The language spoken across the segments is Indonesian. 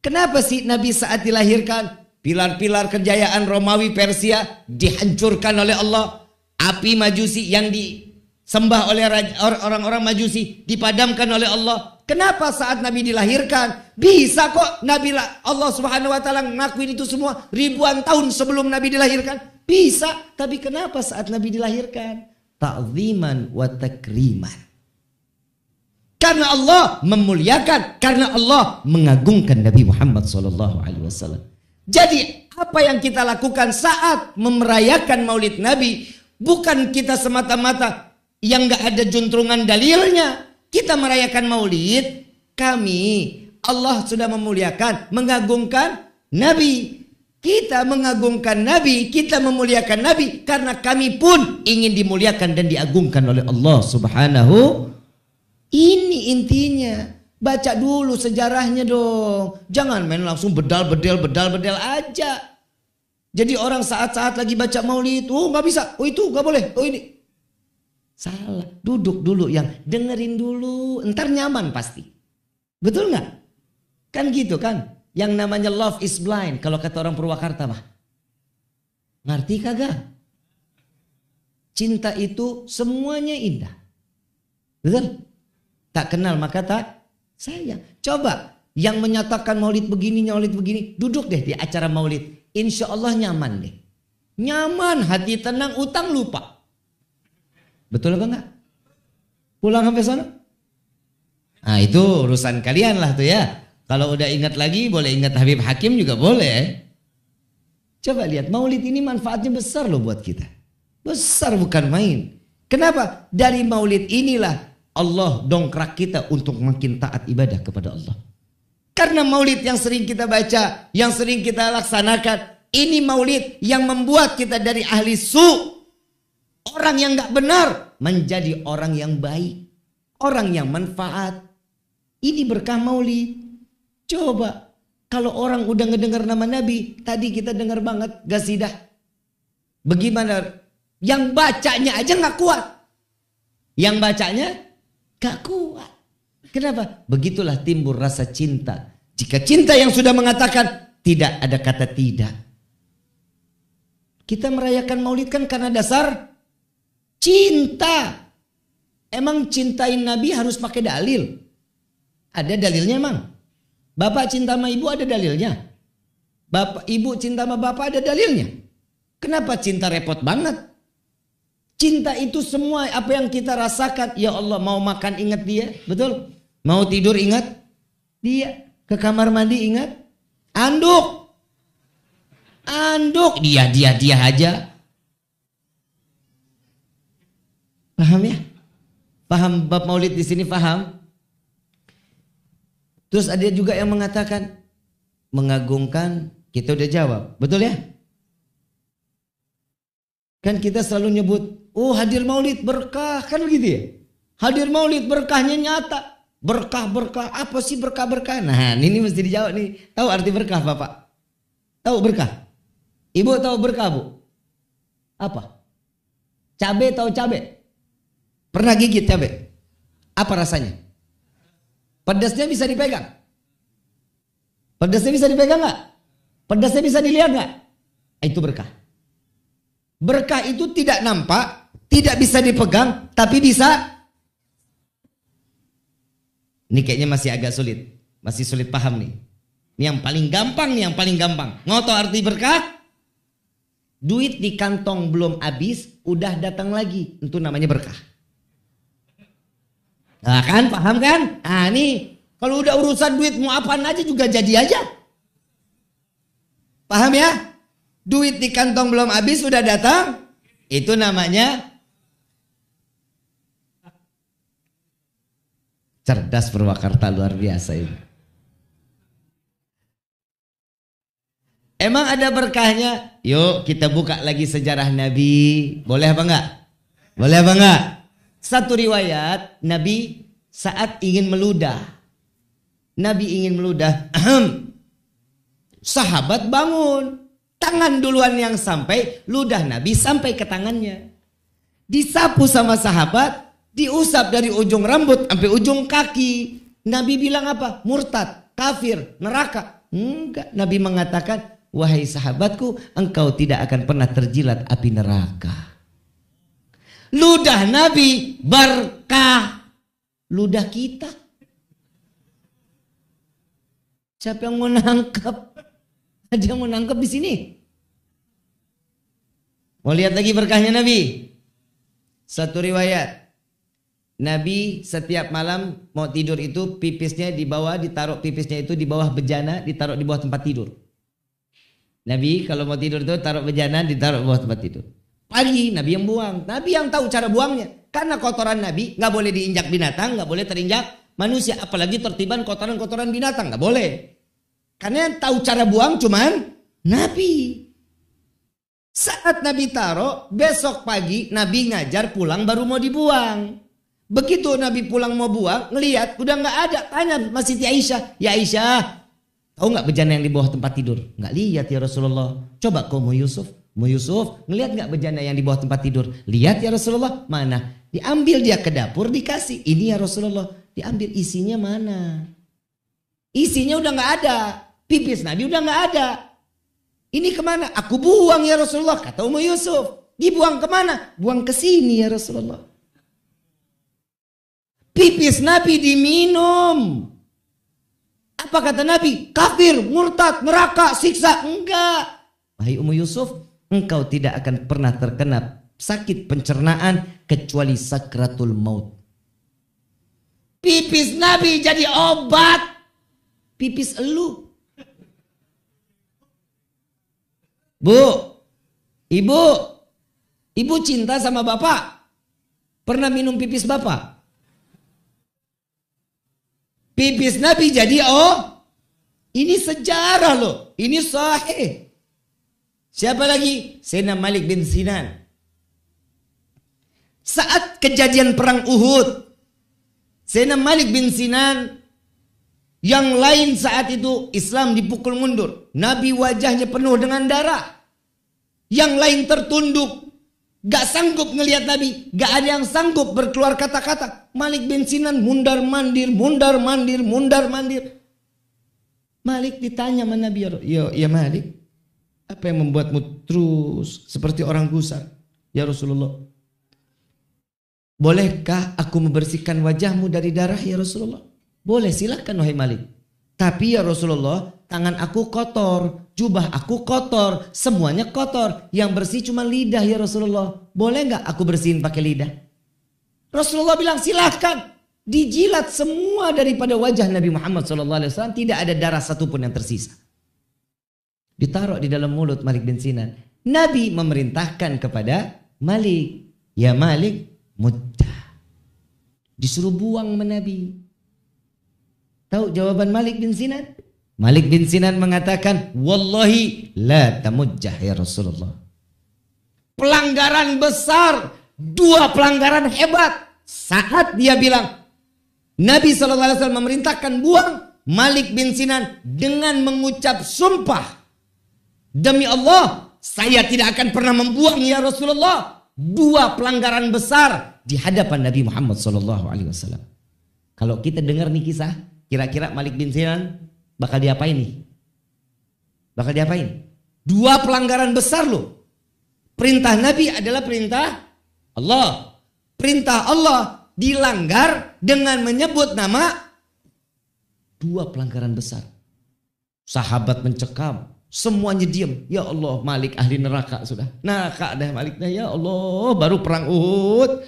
Kenapa sih Nabi saat dilahirkan, pilar-pilar kejayaan Romawi Persia dihancurkan oleh Allah, api Majusi yang disembah oleh orang-orang Majusi dipadamkan oleh Allah. Kenapa saat Nabi dilahirkan bisa kok Allah Subhanahu wa taala ngakuin itu semua ribuan tahun sebelum Nabi dilahirkan? Bisa, tapi kenapa saat Nabi dilahirkan? Ta'ziman wa takriman. Karena Allah memuliakan, karena Allah mengagungkan Nabi Muhammad SAW. Jadi apa yang kita lakukan saat merayakan Maulid Nabi, bukan kita semata-mata yang gak ada juntrungan dalilnya. Kita merayakan Maulid, Allah sudah memuliakan, mengagungkan Nabi. Kita mengagungkan Nabi, kita memuliakan Nabi karena kami pun ingin dimuliakan dan diagungkan oleh Allah Subhanahu. Ini intinya. Baca dulu sejarahnya dong. Jangan main langsung bedal-bedel aja. Jadi orang saat-saat lagi baca Maulid, oh nggak bisa, oh itu nggak boleh, oh ini. Salah, duduk dulu dengerin dulu, ntar nyaman pasti. Betul nggak? Kan gitu kan? Yang namanya love is blind, kalau kata orang Purwakarta mah. Ngerti kagak? Cinta itu semuanya indah. Betul? Tak kenal maka tak sayang. Coba yang menyatakan maulid begini, duduk deh di acara maulid. Insya Allah nyaman deh. Nyaman, hati tenang, utang lupa. Betul apa enggak? Pulang sampai sana? Nah itu urusan kalian lah tuh ya. Kalau udah ingat lagi boleh ingat Habib Hakim juga boleh. Coba lihat maulid ini manfaatnya besar loh buat kita. Besar bukan main. Kenapa? Dari maulid inilah Allah dongkrak kita untuk makin taat ibadah kepada Allah. Karena maulid yang sering kita baca, yang sering kita laksanakan, ini maulid yang membuat kita dari ahli orang yang gak benar menjadi orang yang baik, orang yang manfaat. Ini berkah maulid. Coba kalau orang udah ngedengar nama Nabi, tadi kita dengar banget gasidah. Bagaimana? Yang bacanya aja gak kuat. Yang bacanya gak kuat. Kenapa? Begitulah timbul rasa cinta. Jika cinta yang sudah mengatakan tidak ada kata tidak. Kita merayakan maulid kan karena dasar cinta. Emang cintain Nabi harus pakai dalil? Ada dalilnya emang? Bapak cinta sama ibu ada dalilnya? Ibu cinta sama bapak ada dalilnya? Kenapa cinta repot banget? Cinta itu semua apa yang kita rasakan. Ya Allah, mau makan ingat dia, betul? Mau tidur ingat dia. Ke kamar mandi ingat. Anduk. Dia aja. Paham ya? Paham bab maulid di sini, paham? Terus ada juga yang mengatakan mengagungkan, kita udah jawab, betul ya? Kan kita selalu nyebut, oh hadir maulid berkah, kan begitu ya? Hadir maulid berkahnya nyata. Berkah-berkah, apa sih berkah-berkah? Nah ini mesti dijawab nih. Tahu arti berkah Bapak? Tahu berkah? Ibu tahu berkah Bu? Apa? Cabe tahu cabe? Pernah gigit cabe? Apa rasanya? Pedasnya bisa dipegang? Pedasnya bisa dipegang nggak? Pedasnya bisa dilihat nggak? Itu berkah. Berkah itu tidak nampak, tidak bisa dipegang, tapi bisa. Ini kayaknya masih agak sulit. Masih sulit paham nih. Ini yang paling gampang nih, yang paling gampang. Mau tahu arti berkah? Duit di kantong belum habis, udah datang lagi. Itu namanya berkah. Nah kan, paham kan? Nah nih, kalau udah urusan duit mau apaan aja juga jadi aja. Paham ya? Duit di kantong belum habis, udah datang. Itu namanya cerdas Purwakarta, luar biasa ini. Emang ada berkahnya? Yuk kita buka lagi sejarah Nabi. Boleh apa enggak? Boleh apa enggak? Satu riwayat Nabi saat ingin meludah. Nabi ingin meludah. Sahabat bangun. Tangan duluan yang sampai, ludah Nabi sampai ke tangannya. Disapu sama sahabat. Diusap dari ujung rambut sampai ujung kaki. Nabi bilang apa? Murtad, kafir, neraka. Enggak. Nabi mengatakan, wahai sahabatku, engkau tidak akan pernah terjilat api neraka. Ludah Nabi berkah. Ludah kita. Siapa yang mau nangkep? Ada yang mau nangkep di sini? Mau lihat lagi berkahnya Nabi? Satu riwayat, Nabi setiap malam mau tidur itu pipisnya di bawah, ditaruh pipisnya itu di bawah bejana, ditaruh di bawah tempat tidur. Nabi kalau mau tidur itu taruh bejana, ditaruh di bawah tempat tidur. Pagi Nabi yang buang, Nabi yang tahu cara buangnya. Karena kotoran Nabi nggak boleh diinjak binatang, nggak boleh terinjak manusia, apalagi tertiban kotoran-kotoran binatang, nggak boleh. Karena yang tahu cara buang cuman Nabi. Saat Nabi taruh, besok pagi Nabi ngajar pulang baru mau dibuang. Begitu Nabi pulang mau buang, ngelihat udah nggak ada. Tanya masih Siti Aisyah, ya Aisyah, tahu nggak bejana yang di bawah tempat tidur? Nggak lihat ya Rasulullah. Coba kau mau Yusuf, ngelihat nggak bejana yang di bawah tempat tidur? Lihat ya Rasulullah. Mana? Diambil dia ke dapur dikasih. Ini ya Rasulullah. Diambil, isinya mana? Isinya udah nggak ada. Pipis Nabi udah nggak ada. Ini kemana? Aku buang ya Rasulullah. Kata Ummu Yusuf. Dibuang kemana? Buang ke sini ya Rasulullah. Pipis Nabi diminum. Apa kata Nabi? Kafir, murtad, neraka, siksa. Enggak. Wahai Ummu Yusuf, engkau tidak akan pernah terkena sakit pencernaan kecuali sakratul maut. Pipis Nabi jadi obat. Pipis elu. Bu, ibu cinta sama bapak? Pernah minum pipis bapak? Pipis Nabi jadi ini sejarah loh, ini sahih. Siapa lagi? Sayyidina Malik bin Sinan. Saat kejadian perang Uhud, Sayyidina Malik bin Sinan, yang lain saat itu Islam dipukul mundur. Nabi wajahnya penuh dengan darah. Yang lain tertunduk. Gak sanggup ngelihat Nabi. Gak ada yang sanggup berkeluar kata-kata. Malik bin Sinan mundar mandir. Malik ditanya sama Nabi, ya Malik, apa yang membuatmu terus seperti orang gusar? Ya Rasulullah, bolehkah aku membersihkan wajahmu dari darah ya Rasulullah? Boleh, silakan wahai Malik. Tapi ya Rasulullah, tangan aku kotor, jubah aku kotor, semuanya kotor. Yang bersih cuma lidah ya Rasulullah. Boleh nggak aku bersihin pakai lidah? Rasulullah bilang silakan. Dijilat semua daripada wajah Nabi Muhammad SAW. Tidak ada darah satupun yang tersisa. Ditaruh di dalam mulut Malik bin Sinan. Nabi memerintahkan kepada Malik, ya Malik, muddah. Disuruh buang sama Nabi. Tahu jawaban Malik bin Sinan? Malik bin Sinan mengatakan, wallahi la tamujjah ya Rasulullah. Pelanggaran besar, dua pelanggaran hebat. Saat dia bilang, Nabi SAW memerintahkan buang, Malik bin Sinan dengan mengucap sumpah, demi Allah, saya tidak akan pernah membuang ya Rasulullah. Dua pelanggaran besar di hadapan Nabi Muhammad SAW. Kalau kita dengar nih kisah, kira-kira Malik bin Sinan bakal diapain nih? Bakal diapain? Dua pelanggaran besar loh. Perintah Nabi adalah perintah Allah. Perintah Allah dilanggar dengan menyebut nama. Dua pelanggaran besar. Sahabat mencekam. Semuanya diam. Ya Allah, Malik ahli neraka sudah. Neraka dah Maliknya, ya Allah. Baru perang Uhud.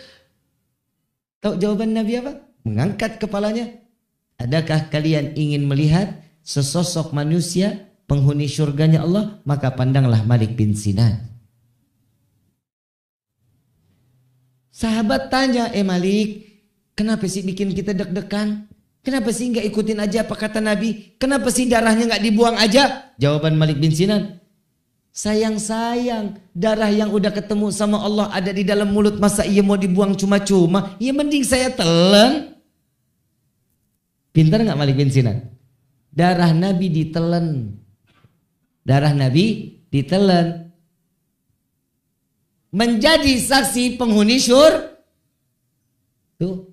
Tahu jawaban Nabi apa? Mengangkat kepalanya. Adakah kalian ingin melihat sesosok manusia penghuni syurganya Allah? Maka pandanglah Malik bin Sinan. Sahabat tanya, Malik, kenapa sih bikin kita deg-degan? Kenapa sih nggak ikutin aja apa kata Nabi? Kenapa sih darahnya nggak dibuang aja? Jawaban Malik bin Sinan, sayang darah yang udah ketemu sama Allah ada di dalam mulut, masa iya mau dibuang cuma-cuma? Ya mending saya telan. Pintar nggak Malik bin Sinan? Darah Nabi ditelan. Darah Nabi ditelan. Menjadi saksi penghuni tuh,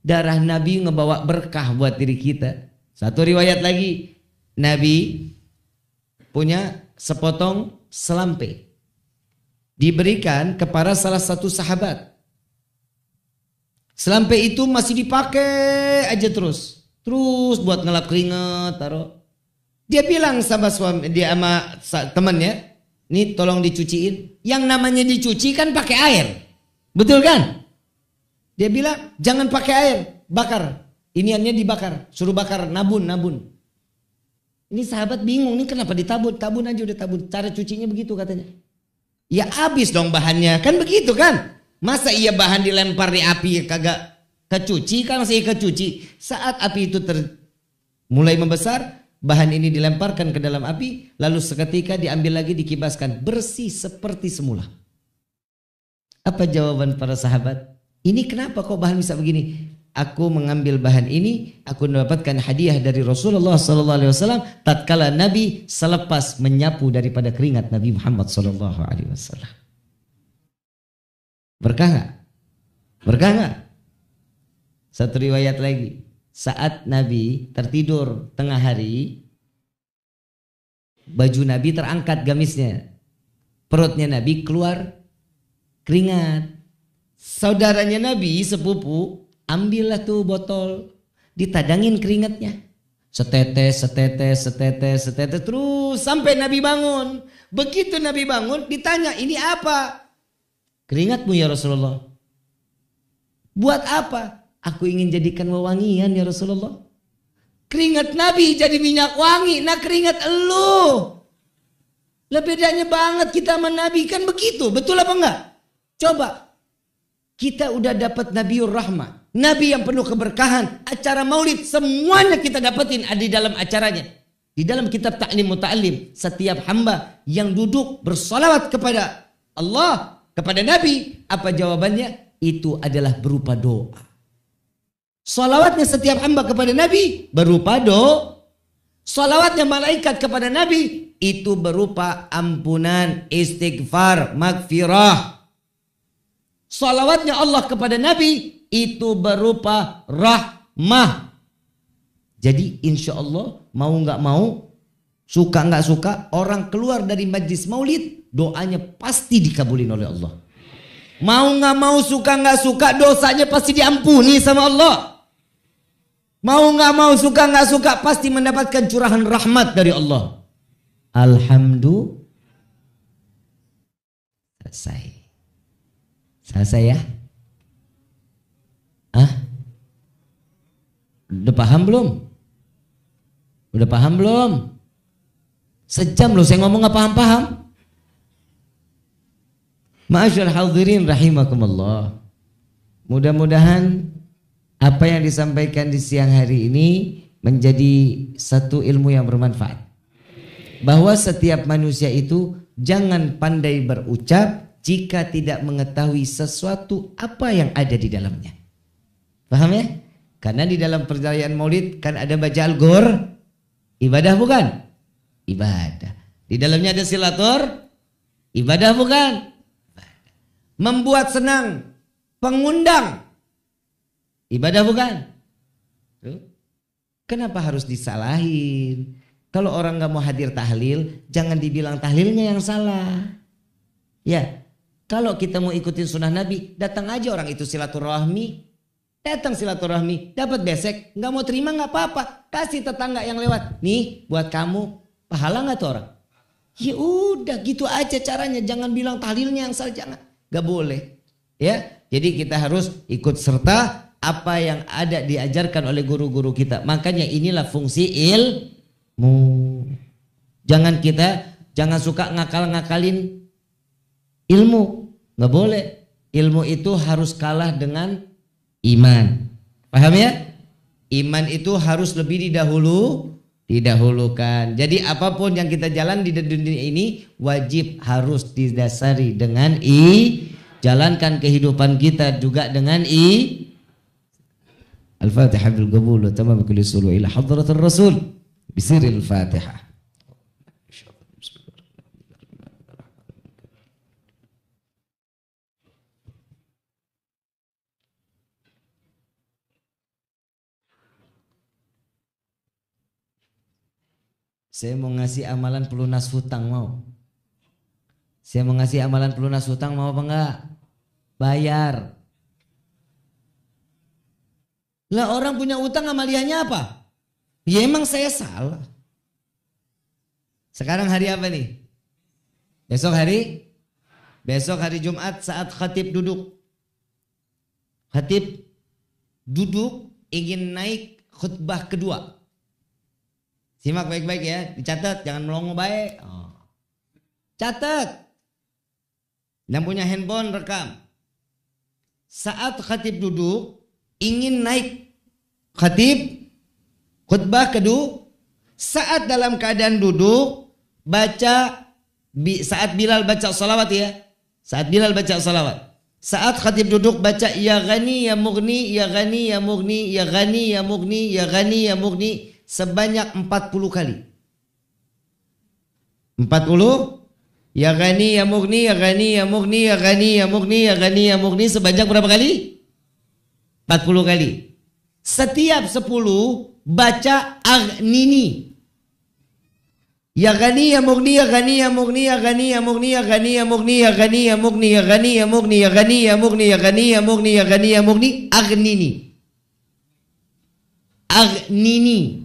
darah Nabi ngebawa berkah buat diri kita. Satu riwayat lagi, Nabi punya sepotong selampe. Diberikan kepada salah satu sahabat. Selampe itu masih dipakai aja terus. Terus buat ngelap keringat, taruh. Dia bilang sama suami, dia sama temannya, nih tolong dicuciin. Yang namanya dicuci kan pakai air. Betul kan? Dia bilang, jangan pakai air, bakar. Iniannya dibakar, suruh bakar, nabun. Ini sahabat bingung, nih kenapa ditabun? Tabun aja udah tabun. Cara cucinya begitu katanya. Ya habis dong bahannya, kan begitu kan? Masa iya bahan dilempar di api kagak kecuci, kan masih kecuci. Saat api itu mulai membesar, bahan ini dilemparkan ke dalam api, lalu seketika diambil lagi dikibaskan, bersih seperti semula. Apa jawaban para sahabat? Ini kenapa kok bahan bisa begini? Aku mengambil bahan ini, aku mendapatkan hadiah dari Rasulullah SAW tatkala Nabi selepas menyapu daripada keringat Nabi Muhammad SAW. Berkah nggak? Berkah nggak? Satu riwayat lagi, saat Nabi tertidur tengah hari, baju Nabi terangkat gamisnya, perutnya Nabi keluar keringat. Saudaranya Nabi sepupu ambillah tuh botol, ditadangin keringatnya, setetes terus sampai Nabi bangun. Begitu Nabi bangun ditanya, ini apa? Keringatmu ya Rasulullah. Buat apa? Aku ingin jadikan wewangian ya Rasulullah. Keringat Nabi jadi minyak wangi. Nah keringat elu. Lah bedanya banget kita sama Nabi, kan begitu. Betul apa enggak? Coba. Kita udah dapat Nabiur Rahmah. Nabi yang penuh keberkahan. Acara maulid semuanya kita dapetin ada di dalam acaranya. Di dalam kitab Ta'lim Muta'alim. Setiap hamba yang duduk bersolawat kepada Allah, kepada Nabi, apa jawabannya? Itu adalah berupa doa. Salawatnya setiap hamba kepada Nabi berupa doa. Salawatnya malaikat kepada Nabi itu berupa ampunan, istighfar, magfirah. Salawatnya Allah kepada Nabi itu berupa rahmah. Jadi insya Allah mau nggak mau, suka nggak suka, orang keluar dari majlis maulid doanya pasti dikabulin oleh Allah. Mau nggak mau, suka nggak suka, dosanya pasti diampuni sama Allah. Mau nggak mau, suka nggak suka, pasti mendapatkan curahan rahmat dari Allah. Alhamdulillah. Selesai ya? Udah paham belum? Udah paham belum? Sejam loh saya ngomong nggak paham-paham. Ma'asyar hadirin rahimakumullah. Mudah-mudahan apa yang disampaikan di siang hari ini menjadi satu ilmu yang bermanfaat. Bahwa setiap manusia itu jangan pandai berucap jika tidak mengetahui sesuatu apa yang ada di dalamnya. Paham ya? Karena di dalam perayaan maulid kan ada baca Al-Ghur. Ibadah bukan? Ibadah. Di dalamnya ada silatur. Ibadah bukan? Membuat senang pengundang, ibadah bukan? Kenapa harus disalahin? Kalau orang gak mau hadir tahlil, jangan dibilang tahlilnya yang salah. Ya, kalau kita mau ikutin sunnah Nabi, datang aja orang itu silaturahmi. Datang silaturahmi, dapat besek, gak mau terima gak apa-apa. Kasih tetangga yang lewat, nih buat kamu, pahala gak tuh orang? Ya udah gitu aja caranya, jangan bilang tahlilnya yang salah, jangan. Gak boleh ya. Jadi kita harus ikut serta apa yang ada diajarkan oleh guru-guru kita. Makanya inilah fungsi ilmu. Jangan suka ngakal-ngakalin ilmu. Gak boleh. Ilmu itu harus kalah dengan iman. Paham ya? Iman itu harus lebih didahulukan. Jadi apapun yang kita jalan di dunia ini wajib harus didasari dengan jalankan kehidupan kita juga dengan Al-Fatihah bil qabul wa tamam kulli sulu ila hadratir Rasul bisiril Fatihah. Saya mau ngasih amalan pelunas hutang, mau? Saya mau ngasih amalan pelunas hutang, mau apa enggak? Bayar. Lah orang punya utang amaliyahnya apa? Ya emang saya salah. Sekarang hari apa nih? Besok hari Jumat saat khatib duduk. Khatib duduk ingin naik khutbah kedua. Simak baik-baik ya, dicatat, jangan melongo baik. Catat. Yang punya handphone rekam. Saat khatib duduk ingin naik khatib khutbah kedua, saat dalam keadaan duduk baca, saat Bilal baca salawat ya, saat Bilal baca salawat, saat khatib duduk baca ya ghani ya mughni ya ghani ya mughni ya ghani ya mughni ya ghani ya mughni sebanyak 40 kali. 40 ya ghani ya mughni ya ghani ya mughni ya ghani ya mughni ya ghani ya mughni sebanyak berapa kali? 40 kali. Setiap 10 baca aghnini. Ya ghani ya mughni ya ghani ya mughni ya ghani ya mughni ya ghani ya mughni ya ghani ya mughni ya ghani ya mughni ya ghani ya mughni ya ghani ya mughni ya ghani ya mughni aghnini. Aghnini.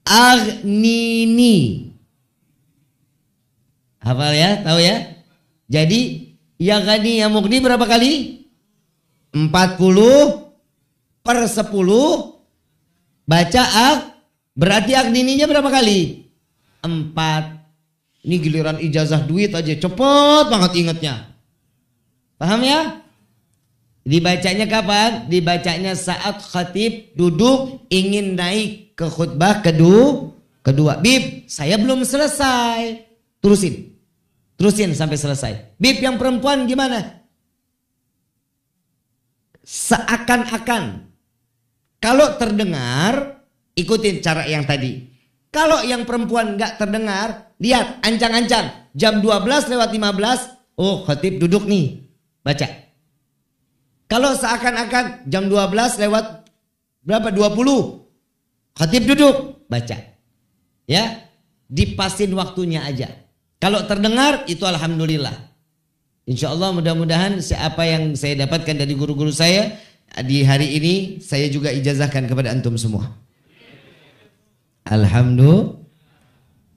Aghnini. Hafal ya, tahu ya? Jadi ya ghani ya mughni berapa kali? 40 per 10 baca berarti aghnininya berapa kali? 4. Ini giliran ijazah duit aja cepet banget ingetnya. Paham ya? Dibacanya kapan? Dibacanya saat khatib duduk ingin naik ke khutbah kedua. Bib, saya belum selesai. Terusin sampai selesai. Bib yang perempuan gimana? Seakan-akan kalau terdengar ikutin cara yang tadi. Kalau yang perempuan nggak terdengar, lihat ancang-ancang jam 12:15, oh khatib duduk nih, baca. Kalau seakan-akan jam 12 lewat berapa? 20, khatib duduk, baca. Ya, dipasin waktunya aja. Kalau terdengar itu alhamdulillah. Insya Allah mudah-mudahan apa yang saya dapatkan dari guru-guru saya di hari ini saya juga ijazahkan kepada antum semua. Alhamdulillah.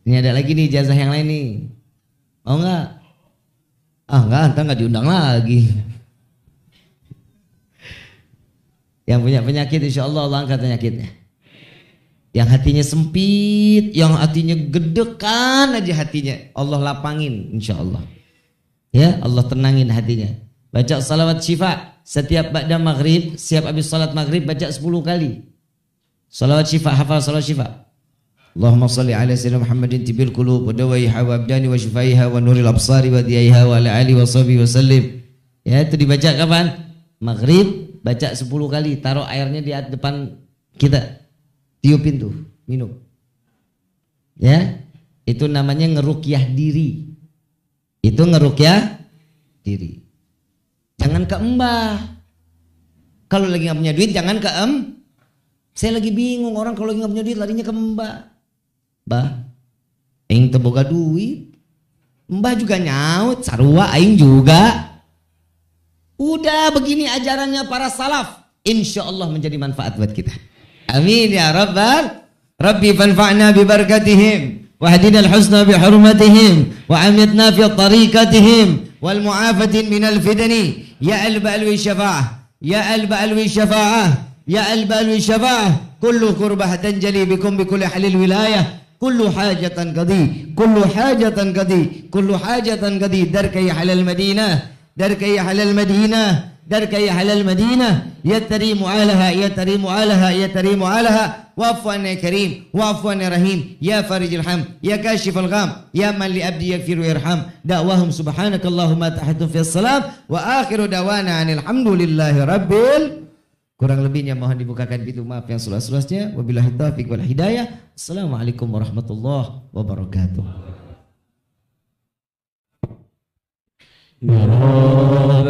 Ini ada lagi nih ijazah yang lain nih. Oh enggak? Enggak, entar enggak diundang lagi. Yang punya penyakit insya Allah Allah angkat penyakitnya. Yang hatinya sempit, yang hatinya gedekan aja hatinya, Allah lapangin insya Allah. Ya, Allah tenangin hatinya. Baca salawat syifa setiap ba'da maghrib, setiap habis salat maghrib baca 10 kali. Salawat syifa, hafal salawat syifa. Allahumma salli ala sayyidina Muhammadin tibil qulub wa dawaiha wa abdani wa shifaiha wa nuril absari wa diyaiha wa ala alihi wa sahbihi wa sallim. Ya, itu dibaca kapan? Maghrib, baca 10 kali, taruh airnya di depan kita. Tiupin tuh, minum. Ya, itu namanya ngerukyah diri. Itu ngerukyah diri. Jangan ke mbah. Kalau lagi nggak punya duit jangan ke Saya lagi bingung orang kalau lagi nggak punya duit larinya ke mbah. Mbah, aing teu boga duit. Mbah juga nyaut, sarua aing juga. Udah begini ajarannya para salaf. Insya Allah menjadi manfaat buat kita. Amin ya Rabbal Rabbi fanfa'na bi barakatihim wahdina al-husna bi hurmatihim wa amitna fi tariqatihim wal mu'afatin min al-fidani ya al-balwi syafa'ah ya al-balwi syafa'ah ya al-balwi syafa'ah kullu qurbah tanjali bikum bi kulli halil wilayah kullu hajatan qadi kullu hajatan qadi kullu hajatan qadi darkai halal madinah darkai halal madinah darkai halal madinah ya tarimu alaha ya tarimu alaha ya tarimu alaha wa'afwan ya karim wa'afwan ya rahim ya farijil ham ya kashifal gham ya man li abdi yaghfiru yarham da'wahum subhanakallahumma tahiyatuhum fis salam wa akhiru dawana anil hamdulillahi rabbil. Kurang lebihnya mohon dibukakan pintu maaf yang seluas-luasnya. Wabillahi taufiq wal hidayah. Assalamualaikum warahmatullahi wabarakatuh. Ya Rabbana